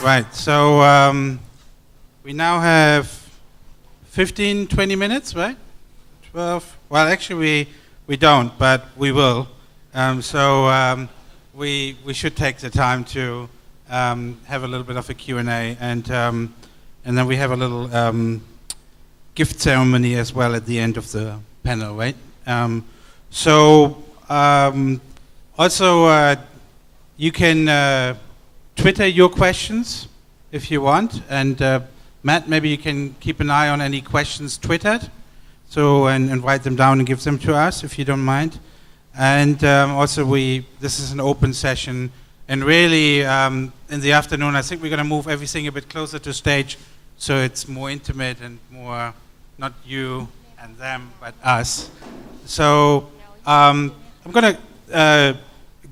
Right. So we now have 15, 20 minutes, right? 12. Well, actually, we don't, but we will. We should take the time to have a little bit of a Q&A, and then we have a little gift ceremony as well at the end of the panel, right? Also, you can Twitter your questions if you want, and Matt, maybe you can keep an eye on any questions twittered, and write them down and give them to us if you don't mind. And also, this is an open session, and really in the afternoon, I think we're going to move everything a bit closer to stage, so it's more intimate and more not you and them, but us. So I'm going to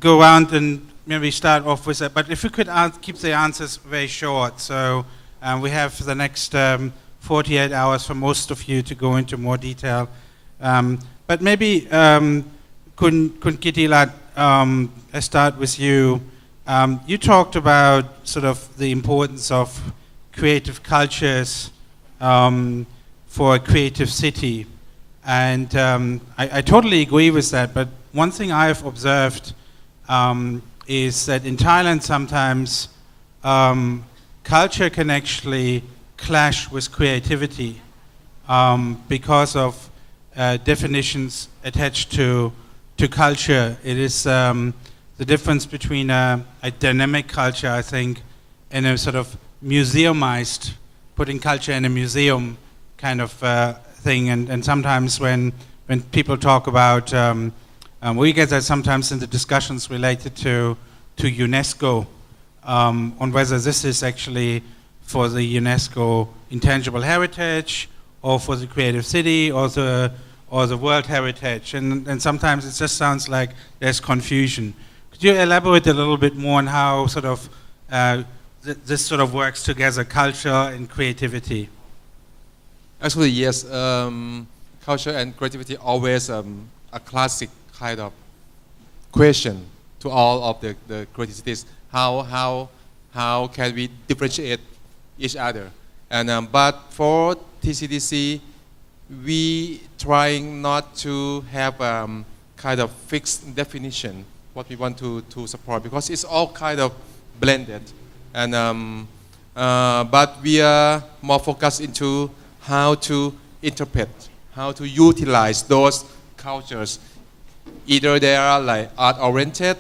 go around and maybe start off with that, but if we could keep the answers very short. So we have the next 48 hours for most of you to go into more detail. But maybe Kun Kitilat, I start with you. You talked about sort of the importance of creative cultures for a creative city. And I totally agree with that, but one thing I've observed is that in Thailand sometimes culture can actually clash with creativity because of definitions attached to culture. It is the difference between a dynamic culture, I think, and a sort of museumized, putting culture in a museum kind of thing. And sometimes when people talk about, we get that sometimes in the discussions related to UNESCO, on whether this is actually for the UNESCO intangible heritage or for the creative city or the world heritage. And sometimes it just sounds like there's confusion. Could you elaborate a little bit more on how sort of this sort of works together, culture and creativity? Actually, yes. Culture and creativity always a classic kind of question to all of the creative cities. How can we differentiate each other? And but for TCDC, we trying not to have kind of fixed definition what we want to support, because it's all kind of blended. And but we are more focused into how to interpret, how to utilize those cultures. Either they are like art-oriented,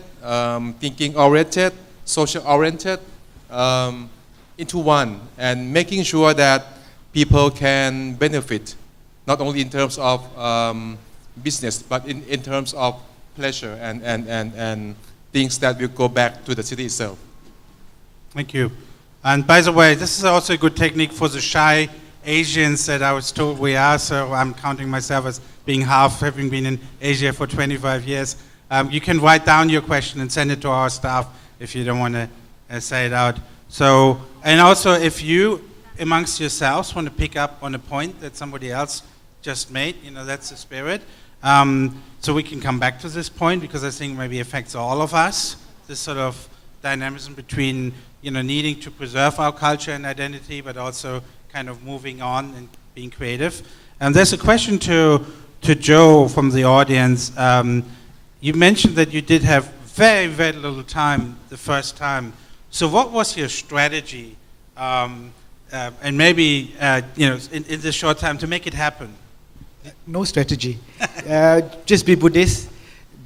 thinking-oriented, social-oriented, into one, and making sure that people can benefit, not only in terms of business, but in terms of pleasure and things that will go back to the city itself. Thank you. And by the way, this is also a good technique for the shy Asians that I was told we are, so I'm counting myself as being half, having been in Asia for 25 years. You can write down your question and send it to our staff if you don't want to say it out. So, and also if you, amongst yourselves, want to pick up on a point that somebody else just made, that's the spirit. So we can come back to this point, because I think maybe affects all of us, this sort of dynamism between, needing to preserve our culture and identity, but also kind of moving on and being creative. And there's a question to Joe from the audience. You mentioned that you did have very, very little time the first time. So what was your strategy, and maybe, in this short time to make it happen? No strategy. Just be Buddhist,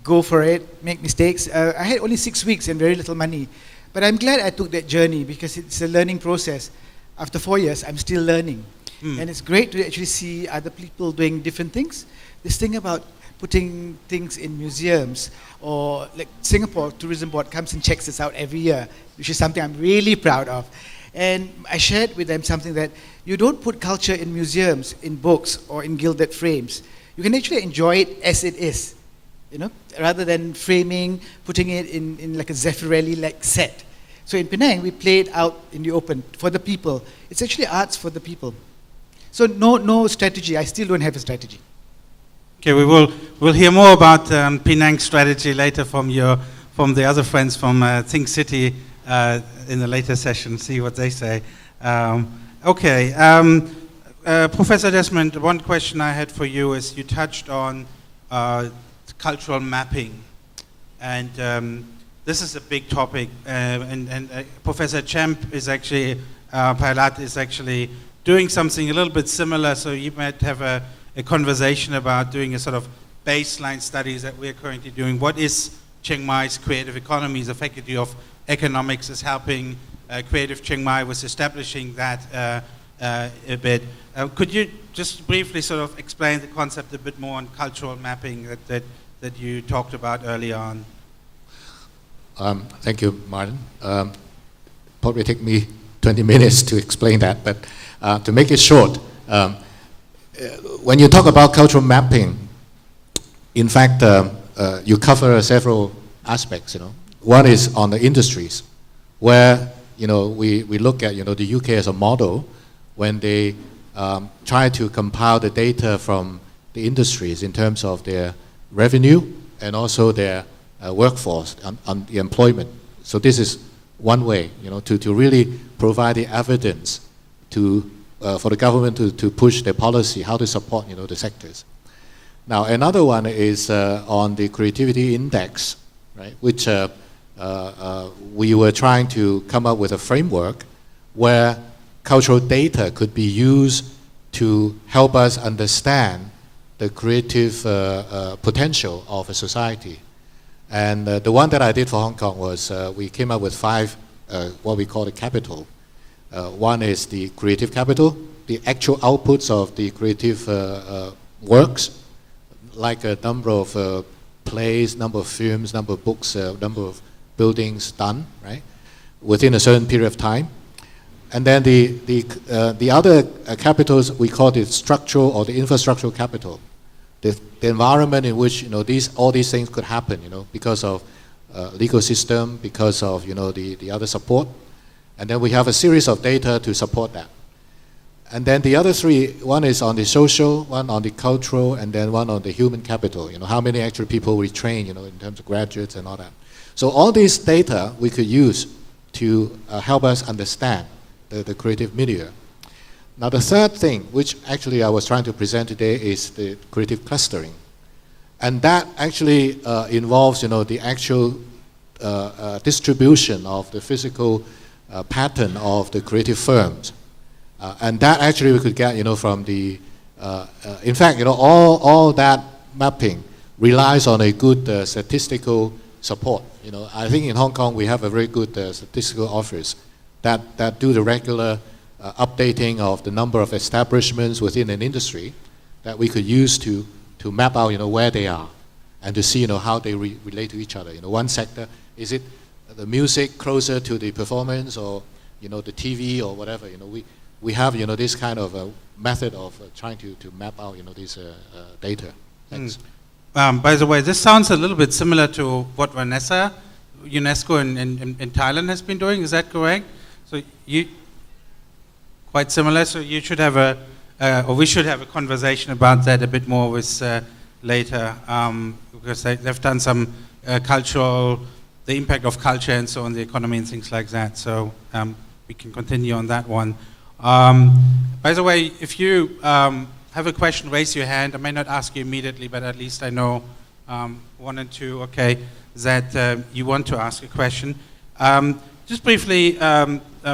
go for it, make mistakes. I had only 6 weeks and very little money. But I'm glad I took that journey, because it's a learning process. After 4 years, I'm still learning. And it's great to actually see other people doing different things. This thing about putting things in museums, or like Singapore Tourism Board comes and checks this out every year, which is something I'm really proud of. And I shared with them something that you don't put culture in museums, in books, or in gilded frames. You can actually enjoy it as it is, rather than framing, putting it in like a Zeffirelli-like set. So in Penang, we play it out in the open for the people. It's actually arts for the people. So no strategy. I still don't have a strategy. Okay, we'll hear more about Penang strategy later from the other friends from Think City in the later session, see what they say. Okay. Professor Desmond, one question I had for you is you touched on cultural mapping. And this is a big topic. And Professor Champ is actually, Pailat is actually doing something a little bit similar. So you might have a conversation about doing a sort of baseline studies that we're currently doing. What is Chiang Mai's creative economies? The Faculty of Economics is helping Creative Chiang Mai with establishing that a bit. Could you just briefly sort of explain the concept a bit more on cultural mapping that you talked about early on? Thank you, Martin. Probably take me 20 minutes to explain that, but to make it short, when you talk about cultural mapping, in fact, you cover several aspects. One is on the industries, where we look at the UK as a model when they try to compile the data from the industries in terms of their revenue and also their workforce on the employment. So this is one way, to really provide the evidence for the government to push their policy, how to support the sectors. Now another one is on the creativity index, right, which we were trying to come up with a framework where cultural data could be used to help us understand the creative potential of a society. And the one that I did for Hong Kong was we came up with 5 what we call the capital. One is the creative capital, the actual outputs of the creative works, like a number of plays, number of films, number of books, number of buildings done, right, within a certain period of time. And then the other capitals, we call it structural or the infrastructural capital. The environment in which all these things could happen, because of legal system, because of the other support, and then we have a series of data to support that. And then the other 3, one is on the social, one on the cultural, and then one on the human capital. How many actual people we train, in terms of graduates and all that. So all these data we could use to help us understand the creative milieu. Now the third thing, which actually I was trying to present today, is the creative clustering. And that actually involves, the actual distribution of the physical pattern of the creative firms. And that actually we could get, from the, in fact, all that mapping relies on a good statistical support. I think in Hong Kong we have a very good statistical office that do the regular updating of the number of establishments within an industry that we could use to map out, where they are and to see, how they relate to each other. One sector, is it the music closer to the performance or, the TV or whatever, we have, this kind of a method of trying to map out, this data. Thanks. By the way, this sounds a little bit similar to what Vanessa, UNESCO in Thailand has been doing. Is that correct? So quite similar. So you should have or we should have a conversation about that a bit more with later, because they've done some the impact of culture and so on the economy and things like that. So we can continue on that one. By the way, if you have a question, raise your hand. I may not ask you immediately, but at least I know 1 and 2, okay, that you want to ask a question. Just briefly,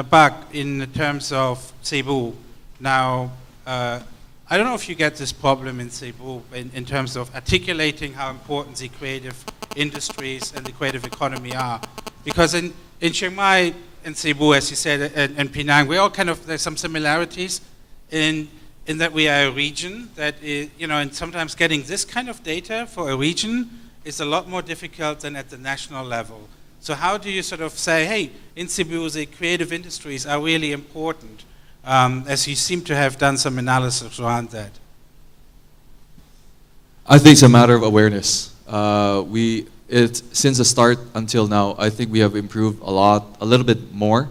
back in terms of Cebu. Now, I don't know if you get this problem in Cebu in terms of articulating how important the creative industries and the creative economy are. Because in Chiang Mai and Cebu, as you said, and Penang, we all there's some similarities in that we are a region that is, and sometimes getting this kind of data for a region is a lot more difficult than at the national level. So how do you sort of say, hey, in Cebu, the creative industries are really important, as you seem to have done some analysis around that? I think it's a matter of awareness. Since the start until now, I think we have improved a little bit more.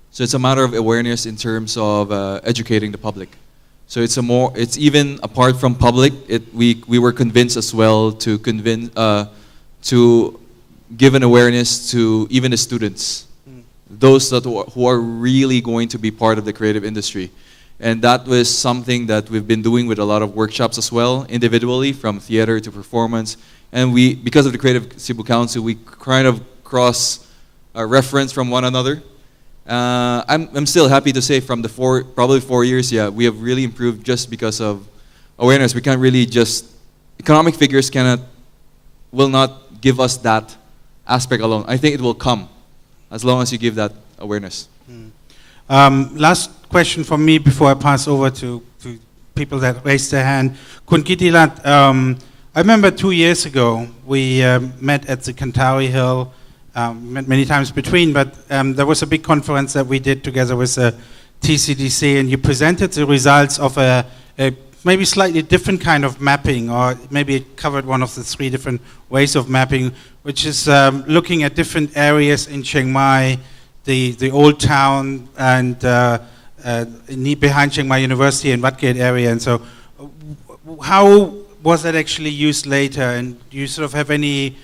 So it's a matter of awareness in terms of educating the public. So it's even apart from public, we were convinced as well to give an awareness to even the students. those who are really going to be part of the creative industry. And that was something that we've been doing with a lot of workshops as well, individually, from theater to performance. And we, because of the Creative Cebu Council, we kind of cross reference from one another. I'm still happy to say from the probably 4 years, yeah, we have really improved just because of awareness. We can't really just, economic figures will not give us that aspect alone. I think it will come as long as you give that awareness. Last question from me before I pass over to people that raised their hand. Kun Kitilat, I remember 2 years ago we met at the Kantari Hill, met many times between, but there was a big conference that we did together with the TCDC, and you presented the results of a maybe slightly different kind of mapping, or maybe it covered one of the 3 different ways of mapping, which is looking at different areas in Chiang Mai, the old town, and behind Chiang Mai University and Wat Gate area. And so how was that actually used later? And do you sort of have any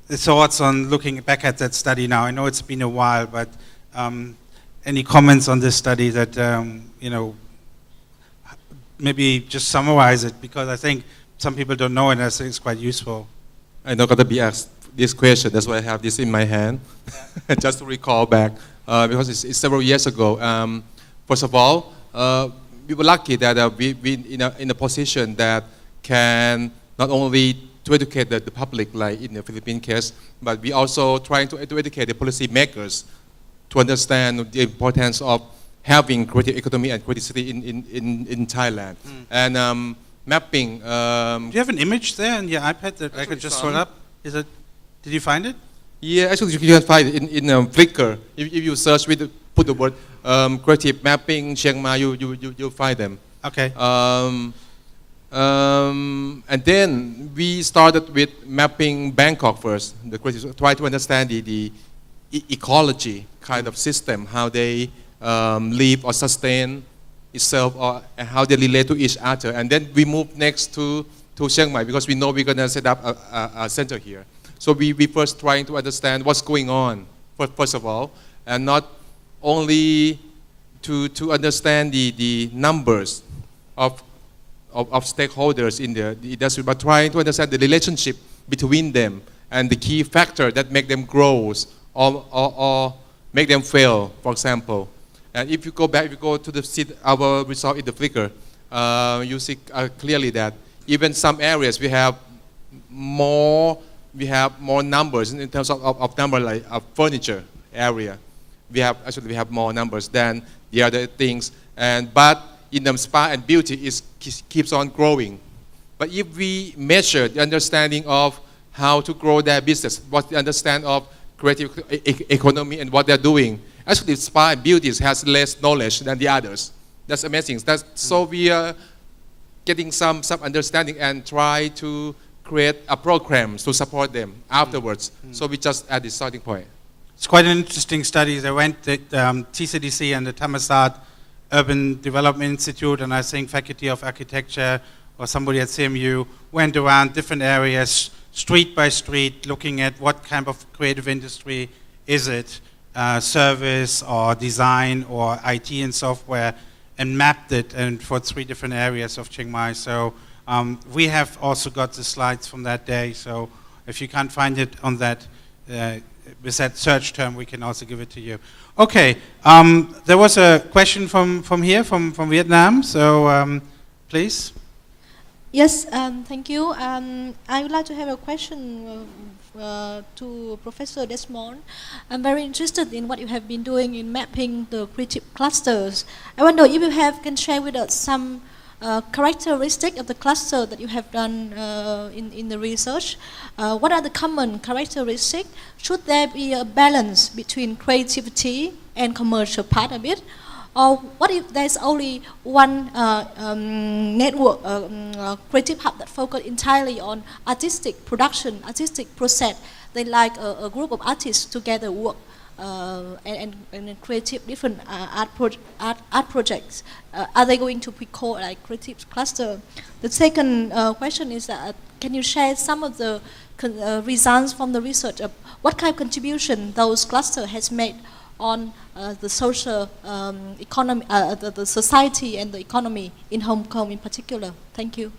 thoughts on looking back at that study now? I know it's been a while, but any comments on this study that, maybe just summarize it, because I think some people don't know, and I think it's quite useful. I'm not going to be asked this question, that's why I have this in my hand, just to recall back, because it's several years ago. First of all, we were lucky that we've been in a position that can not only to educate the public, like in the Philippine case, but we also trying to educate the policy makers to understand the importance of having creative economy and creativity in Thailand. And mapping. Do you have an image there on your iPad that I could just hold up? Did you find it? Yeah, actually you can find it in Flickr. If you search put the word creative mapping Chiang Mai, you'll find them. Okay. And then we started with mapping Bangkok first. The creative, try to understand the ecology kind of system, how they live or sustain itself, or how they relate to each other. And then we moved next to Chiang Mai, because we know we're going to set up a center here. So we first trying to understand what's going on, first of all, and not only to understand the numbers of stakeholders in the industry, but trying to understand the relationship between them and the key factor that make them grow or make them fail, for example. And if you go back, if you go to our result in the Flickr, you see clearly that even some areas we have more numbers in terms of number, like a furniture area. We have more numbers than the other things, but in the spa and beauty keeps on growing. But if we measure the understanding of how to grow their business, what the understand of creative economy and what they're doing, actually spa and beauty has less knowledge than the others. That's amazing. So we are getting some understanding and try to create a program to support them afterwards. So we just at the starting point. It's quite an interesting study. They went to TCDC and the Thammasat Urban Development Institute, and I think Faculty of Architecture or somebody at CMU went around different areas, street by street, looking at what kind of creative industry is it, service or design or IT and software, and mapped it and for 3 different areas of Chiang Mai. So we have also got the slides from that day, so if you can't find it on that, with that search term, we can also give it to you. Okay, there was a question from here, from Vietnam, so please. Yes, thank you. I would like to have a question to Professor Desmond. I'm very interested in what you have been doing in mapping the creative clusters. I wonder if you can share with us some characteristic of the cluster that you have done in the research. What are the common characteristics? Should there be a balance between creativity and commercial part of it? Or what if there's only one network, creative hub that focus entirely on artistic production, artistic process? They like a group of artists together work and creative different art projects. Are they going to be called like creative cluster? The second question is that can you share some of the results from the research of what kind of contribution those cluster has made on the social economy, the society and the economy in Hong Kong in particular? Thank you.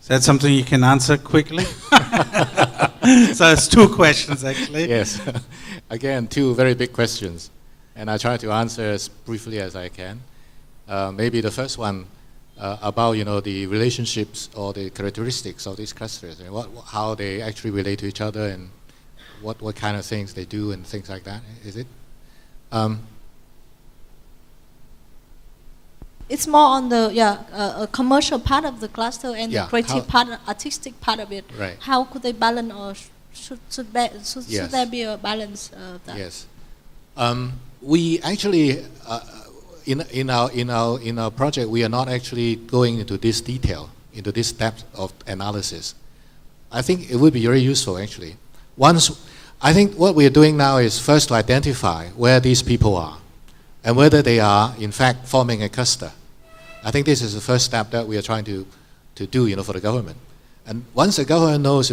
Is that something you can answer quickly? So it's two questions actually. Yes. Again, two very big questions. And I try to answer as briefly as I can. Maybe the first one about the relationships or the characteristics of these clusters and how they actually relate to each other and what kind of things they do and things like that. Is it? It's more on the commercial part of the cluster and the creative part, artistic part of it. Right. How could they balance, or should there be a balance of that? Yes. We actually in our project we are not actually going into this detail, into this depth of analysis. I think it would be very useful actually. I think what we are doing now is first to identify where these people are and whether they are in fact forming a cluster. I think this is the first step that we are trying to do for the government. And once the government knows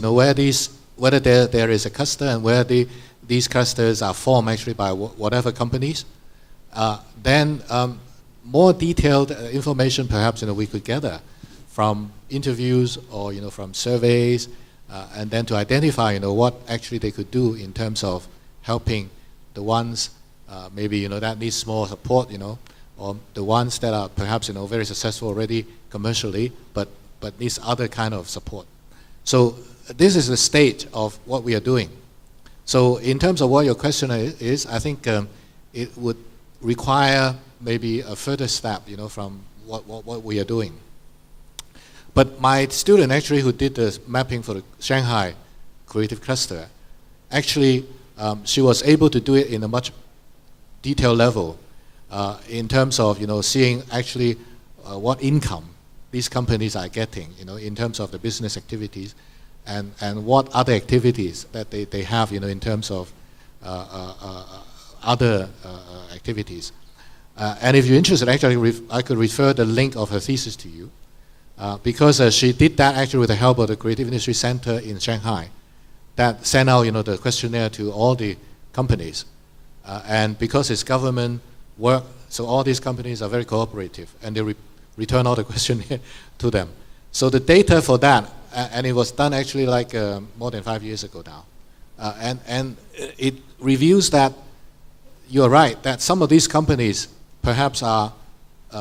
whether there is a cluster and where these clusters are formed actually by whatever companies, then more detailed information perhaps we could gather from interviews or from surveys, and then to identify what actually they could do in terms of helping the ones maybe that needs more support, or the ones that are perhaps very successful already commercially, but needs other kind of support. So this is the stage of what we are doing. So in terms of what your question is, I think it would require maybe a further step, from what we are doing. But my student actually who did the mapping for the Shanghai Creative Cluster, actually she was able to do it in a much detailed level in terms of seeing actually what income these companies are getting, in terms of the business activities, and what other activities that they have, in terms of other activities. And if you're interested, actually, I could refer the link of her thesis to you, because she did that actually with the help of the Creative Industry Center in Shanghai, that sent out, the questionnaire to all the companies, and because it's government work, so all these companies are very cooperative, and they return all the questionnaire to them. So the data for that, and it was done actually like more than 5 years ago now, and it reveals that you're right, that some of these companies perhaps are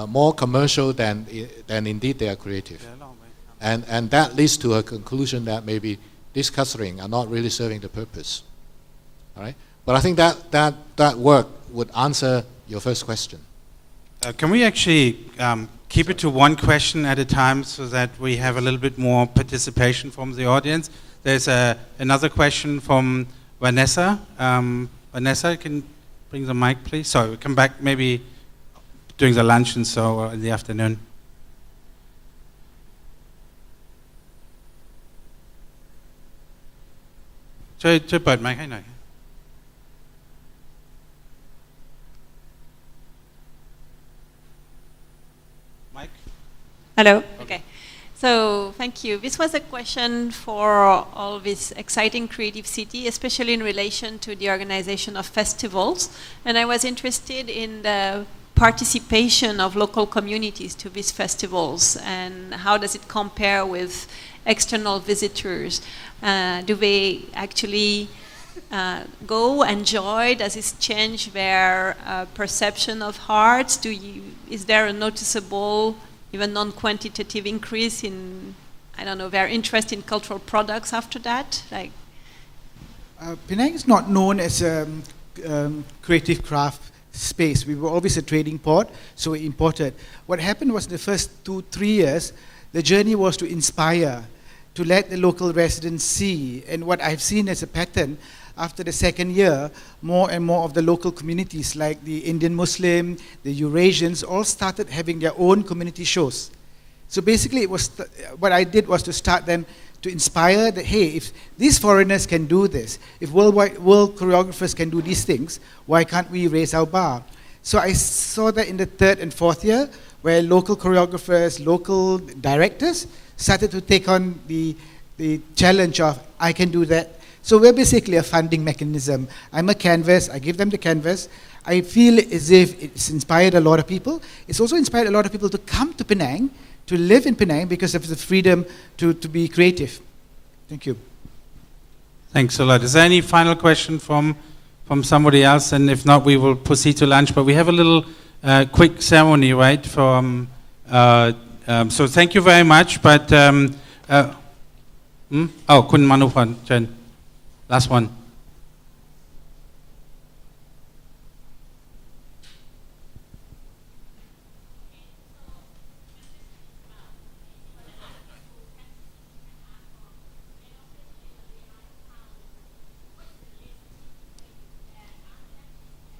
more commercial than indeed they are creative. And that leads to a conclusion that maybe this clustering are not really serving the purpose. All right? But I think that work would answer your first question. Can we actually keep it to one question at a time so that we have a little bit more participation from the audience? There's another question from Vanessa. Vanessa, can you bring the mic, please? Sorry, we'll come back maybe during the lunch and so in the afternoon.ช่วยเปิดไมค์ให้หน่อย Mike? Hello. Okay. So thank you. This was a question for all this exciting creative city, especially in relation to the organization of festivals. And I was interested in the participation of local communities to these festivals, and how does it compare with external visitors? Do they actually go, enjoy? Does this change their perception of arts? Is there a noticeable, even non-quantitative increase in, I don't know, their interest in cultural products after that? Penang is not known as a creative craft space. We were always a trading port, so we imported. What happened was in the first 2-3 years, the journey was to inspire, to let the local residents see. And what I've seen as a pattern, after the second year, more and more of the local communities, like the Indian Muslim, the Eurasians, all started having their own community shows. So basically, what I did was to start them to inspire that, hey, if these foreigners can do this, if world choreographers can do these things, why can't we raise our bar? So I saw that in the 3rd and 4th year, where local choreographers, local directors started to take on the challenge of, I can do that. So we're basically a funding mechanism. I'm a canvas, I give them the canvas. I feel as if it's inspired a lot of people. It's also inspired a lot of people to come to Penang, to live in Penang because of the freedom to be creative. Thank you. Thanks a lot. Is there any final question from somebody else? And if not, we will proceed to lunch. But we have a little quick ceremony, right? So thank you very much. But oh, Kun Manupan, Chen, last one.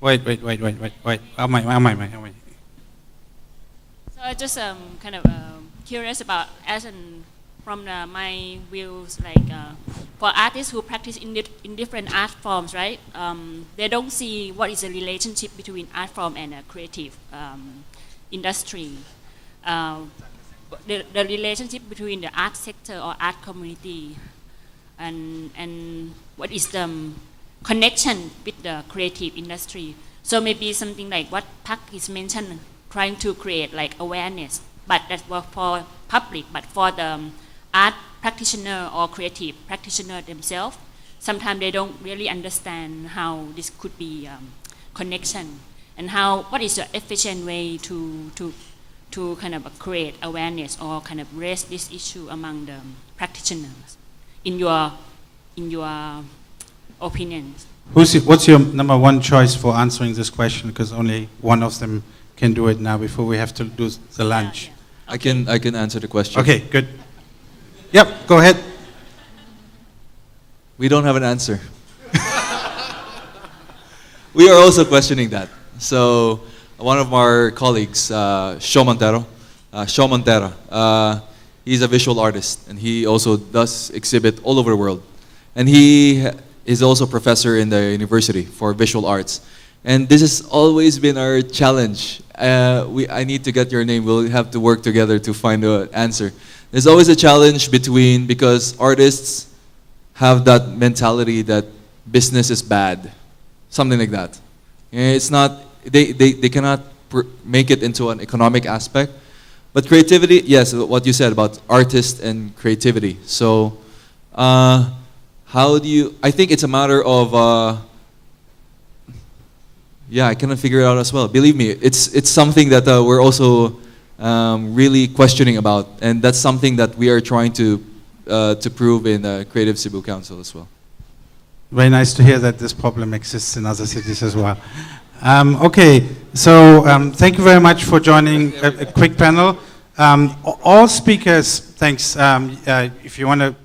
Wait. How am I? So I just kind of curious about from my views, like for artists who practice in different art forms, right? They don't see what is the relationship between art form and a creative industry. The relationship between the art sector or art community, and what is the connection with the creative industry. So maybe something like what Pak is mentioned, trying to create like awareness, but that was for public, but for the art practitioner or creative practitioner themselves, sometimes they don't really understand how this could be connection, and what is the efficient way to kind of create awareness or kind of raise this issue among the practitioners, in your opinions. What's your number one choice for answering this question? Because only one of them can do it now before we have to do the lunch. I can answer the question. Okay, good. Yep, go ahead. We don't have an answer. We are also questioning that. So one of our colleagues, Shaw Montero, he's a visual artist, and he also does exhibit all over the world. And he is also a professor in the university for visual arts. And this has always been our challenge. I need to get your name. We'll have to work together to find an answer. There's always a challenge because artists have that mentality that business is bad, something like that. It's not, they cannot make it into an economic aspect. But creativity, yes, what you said about artists and creativity. So, I think it's a matter of, I cannot figure it out as well. Believe me, it's something that we're also really questioning about, and that's something that we are trying to prove in the Creative Cebu Council as well. Very nice to hear that this problem exists in other cities as well. Okay, so thank you very much for joining a quick panel. All speakers, thanks. If you want to